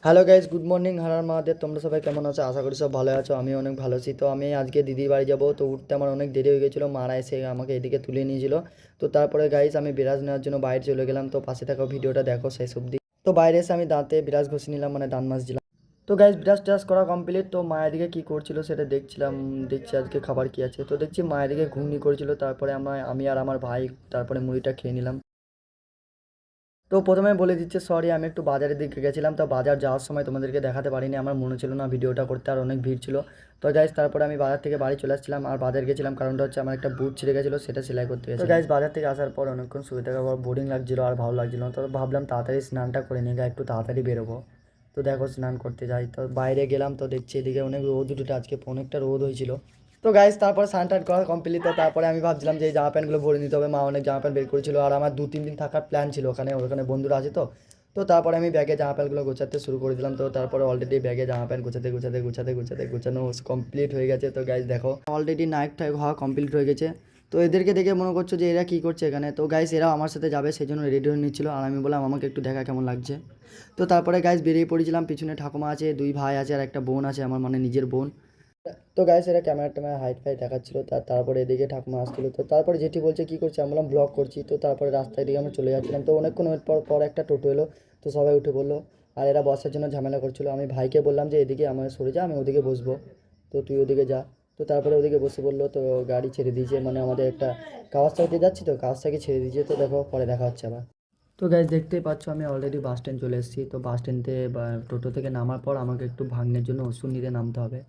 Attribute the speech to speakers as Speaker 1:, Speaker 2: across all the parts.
Speaker 1: Hello guys, good morning. হারার মহাদেব। তোমরা সবাই কেমন আছো? আশা করি সব ভালো আছো। আমি অনেক ভালো আছি। তো আমি আজকে দিদির বাড়ি যাবো, তো উঠতে আমার অনেক দেরি হয়ে গেছিলো। মারা এসে আমাকে এদিকে তুলে নিয়েছিল। তো তারপরে গাইজ আমি বিরাজ নেওয়ার জন্য বাইরে চলে গেলাম। তো পাশে থাকা ভিডিওটা দেখো শেষ অবধি। তো বাইরে এসে আমি দাঁতে বিরাজ ঘষে নিলাম, মানে দান মাছ দিলাম। তো গাইজ বিরাজ টিরাজ করা কমপ্লিট। তো মায়ের দিকে কী করছিল সেটা দেখছিলাম। দেখছি আজকে খাবার কী আছে। তো দেখছি মায়ের দিকে ঘুগনি করেছিল। তারপরে আমি আর আমার ভাই তারপরে মুড়িটা খেয়ে নিলাম। তো প্রথমে বলে দিচ্ছে সরি, আমি একটু বাজারের দিকে গেছিলাম। তো বাজার যাওয়ার সময় তোমাদেরকে দেখাতে পারিনি, আমার মনে ছিল না ভিডিওটা করতে, আর অনেক ভিড় ছিল। তো গাইজ তারপরে আমি বাজার থেকে বাড়ি চলে আসছিলাম, আর বাজার গেছিলাম কারণটা হচ্ছে আমার একটা বুট ছিঁড়ে গেছিলো, সেটা সেলাই করতে গেছি। তো গাইজ বাজার থেকে আসার পর অনেকক্ষণ শুয়ে থাকার পর বোরিং লাগছিলো আর ভালো লাগছিলো না। তো ভাবলাম তাড়াতাড়ি স্নানটা করে নিয়ে একটু তাড়াতাড়ি বেরোবো। তো দেখো স্নান করতে যাই, তো বাইরে গেলাম। তো দেখছি এদিকে অনেক রোদ উঠেছে, আজকে অনেকটা রোদ হয়েছিল। তো গাইজ তারপরে স্নান টান করা কমপ্লিট। তো তারপরে আমি ভাবছিলাম যে এই জামা প্যান্টগুলো ভরে নিতে হবে। মা অনেক জামা প্যান্ট বের করেছিল, আর আমার 2-3 দিন থাকার প্ল্যান ছিল ওখানে। ওখানে বন্ধুরা আছে। তো তো তারপরে আমি ব্যাগে জামা প্যান্টগুলো গোছাতে শুরু করে দিলাম। তো তারপরে অলরেডি ব্যাগে জামা প্যান্ট গোছানো কমপ্লিট হয়ে গেছে। তো গাইজ দেখো অলরেডি নাইট টাইপ হওয়া কমপ্লিট হয়ে গেছে। তো এদেরকে দেখে মনে করছো যে এরা কী করছে এখানে। তো গাইজ এরাও আমার সাথে যাবে, সেই জন্য রেডি হয়ে নিচ্ছিলো, আর আমি বললাম আমাকে একটু দেখা কেমন লাগছে। তো তারপরে গাইজ বেরিয়ে পড়েছিলাম। পিছনে ঠাকুমা আছে, 2 ভাই আছে, আর একটা বোন আছে আমার, মানে নিজের বোন। তো গাইস এরা ক্যামেরা ট্যামেরা হাইট ফাইট দেখাচ্ছিল। তারপরে এদিকে ঠাকুমা আসছিল। তো তারপরে যেটি বলছে কী করছে, আমি বললাম ব্লগ করছি। তো তারপরে রাস্তায় দিকে আমরা চলে যাচ্ছিলাম। তো অনেকক্ষণ ওয়েট পর একটা টোটো এলো। তো সবাই উঠে পড়লো, আর এরা বসার জন্য ঝামেলা করছিল। আমি ভাইকে বললাম যে এদিকে আমার সরে যা, আমি ওদিকে বসবো, তো তুই ওদিকে যা। তো তারপরে ওদিকে বসে পড়লো। তো গাড়ি ছেড়ে দিয়েছে, মানে আমাদের একটা কাওয়াসাকিতে যাচ্ছি, তো কাওয়াসাকি ছেড়ে দিয়েছে। তো দেখো পরে দেখা হচ্ছে আবার। তো গাইজ দেখতেই পাচ্ছ আমি অলরেডি বাস স্ট্যান্ড চলে এসেছি। তো বাস স্ট্যান্ডে বা টোটো থেকে নামার পর আমাকে একটু ভাগ্নের জন্য ওষুধ নিতে নামতে হবে।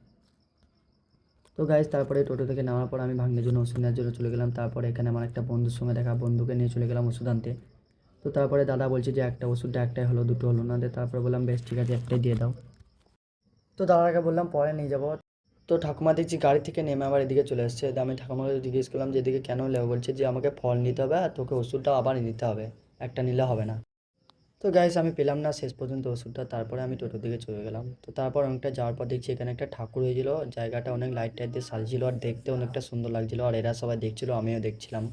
Speaker 1: তো গাইজ তারপরে টোটো থেকে নামার পর আমি ভাগ্নের জন্য ওষুধ নেওয়ার জন্য চলে গেলাম। তারপরে এখানে আমার একটা বন্ধুর সঙ্গে দেখা, বন্ধুকে নিয়ে চলে গেলাম ওষুধ আনতে। তো তারপরে দাদা বলছে যে একটা ওষুধটা একটাই হলো, দুটো হলো না। তারপরে বললাম বেশ ঠিক আছে, একটাই দিয়ে দাও। তো দাদাকে বললাম পরে নিয়ে যাবো। তো ঠাকুমা দেখছি গাড়ি থেকে নেমে আবার এদিকে চলে এসেছে। তো আমি ঠাকুমাকে জিজ্ঞেস করলাম যে এদিকে কেন লেও, বলছে যে আমাকে ফল নিতে হবে আর তোকে ওষুধটা আবার নিতে হবে, একটা নিলে হবে না। তো গাইস আমি পেলাম না শেষ পর্যন্ত ওষুধটা। তারপরে আমি টোটোর দিকে চলে গেলাম। তো তারপর অনেকটা যাওয়ার পর দেখছি এখানে একটা ঠাকুর হয়েছিল, জায়গাটা অনেক লাইট টাইট দিয়ে সাজিয়েছিল, আর দেখতে অনেকটা সুন্দর লাগছিল, আর এরা সবাই দেখছিল, আমিও দেখছিলাম।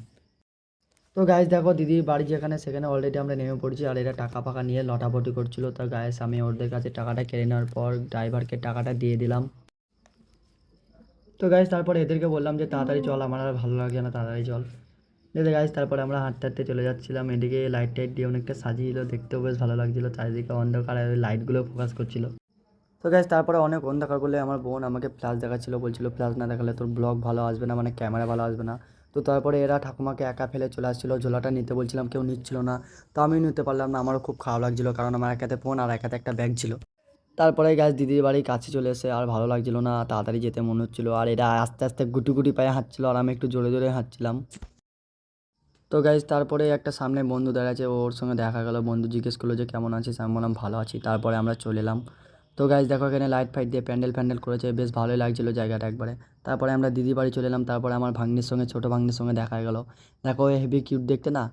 Speaker 1: তো গাইস দেখো দিদির বাড়ি যেখানে, সেখানে অলরেডি আমরা নেমে পড়ছি, আর এরা টাকা ফাঁকা নিয়ে লটাপটি করছিল। তো গাইস আমি ওদের কাছে টাকাটা কেড়ে নেওয়ার পর ড্রাইভারকে টাকাটা দিয়ে দিলাম। তো গাইস তারপরে এদেরকে বললাম যে তাড়াতাড়ি চল, আমার আর ভালো লাগছে না, তাড়াতাড়ি চল। দেখতে গাইস তারপরে আমরা হাঁটতে হাঁটতে চলে যাচ্ছিলাম। এদিকে লাইট টাইট দিয়ে অনেকটা সাজিয়েছিল, দেখতেও বেশ ভালো লাগছিলো, চারিদিকে অন্ধকার আর ওই লাইটগুলো ফোকাস করছিল। তো গাইস তারপরে অনেক অন্ধকার বলে আমার বোন আমাকে ফ্ল্যাশ দেখাচ্ছিল, বলছিল ফ্ল্যাশ না দেখালে তোর ব্লগ ভালো আসবে না, মানে ক্যামেরা ভালো আসবে না। তো তারপরে এরা ঠাকুমাকে একা ফেলে চলে আসছিলো, ঝোলাটা নিতে বলছিলাম, কেউ নিচ্ছিল না। তো আমিও নিতে পারলাম না, আমারও খুব খারাপ লাগছিলো, কারণ আমার এক হাতে ফোন আর এক হাতে একটা ব্যাগ ছিল। তারপরে গাছ দিদির বাড়ির কাছে চলে এসে আর ভালো লাগছিল না, তাড়াতাড়ি যেতে মনে হচ্ছিলো, আর এরা আস্তে আস্তে গুটি গুটি পায়ে হাঁটছিল, আর আমি একটু জোরে জোরে হাঁটছিলাম। তো গাইজ তারপরে একটা সামনে বন্ধু দাঁড়াচ্ছে, ওর সঙ্গে দেখা গেলো। বন্ধু জিজ্ঞেস করলো যে কেমন আছিস, আমি বললাম ভালো আছি। তারপরে আমরা চলে এলাম। তো গাইজ দেখো এখানে লাইট ফাইট দিয়ে প্যান্ডেল ফ্যান্ডেল করেছে, বেশ ভালোই লাগছিলো জায়গাটা একবারে। তারপরে আমরা দিদি বাড়ি চলে এলাম। তারপরে আমার ভাগ্নির সঙ্গে ছোটো ভাগ্নির সঙ্গে দেখা গেলো। দেখো হেভি কিউট দেখতে না।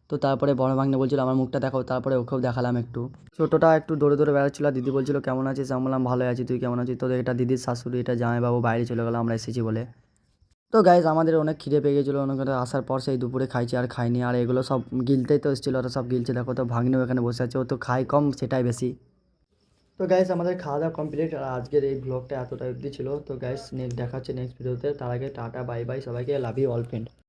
Speaker 1: তো তারপরে বড় ভাগ্নে বলছিল আমার মুখটা দেখো, তারপরে ওকেও দেখালাম একটু। ছোটোটা একটু দৌড়ে দৌড়ে বেড়াচ্ছিল, আর দিদি বলছিল কেমন আছিস, আমি বললাম ভালোই আছি, তুই কেমন আছিস। তো এটা দিদির শাশুড়ি, এটা জামাইবাবু বাইরে চলে গেলো আমরা এসেছি বলে। তো গাইজ আমাদের অনেক খিদে পেয়ে গেছিলো, অনেক আসার পর সেই দুপুরে খাইছি আর খাইনি, আর এগুলো সব গিলতেই তো এসেছিলো, ওরা সব গিলছে। দেখো তো ভাগ্নেও এখানে বসে আছে, ও তো খাই কম সেটাই বেশি। তো গাইজ আমাদের খাওয়া দাওয়া কমপ্লিট, আর আজকের এই ব্লগটা এতটা অবধি ছিল। তো গাইজ নেক্সট দেখা হচ্ছে নেক্সট ভিডিওতে। তার আগে টাটা বাই বাই সবাইকে, লাভ ইউ অল ফ্রেন্ড।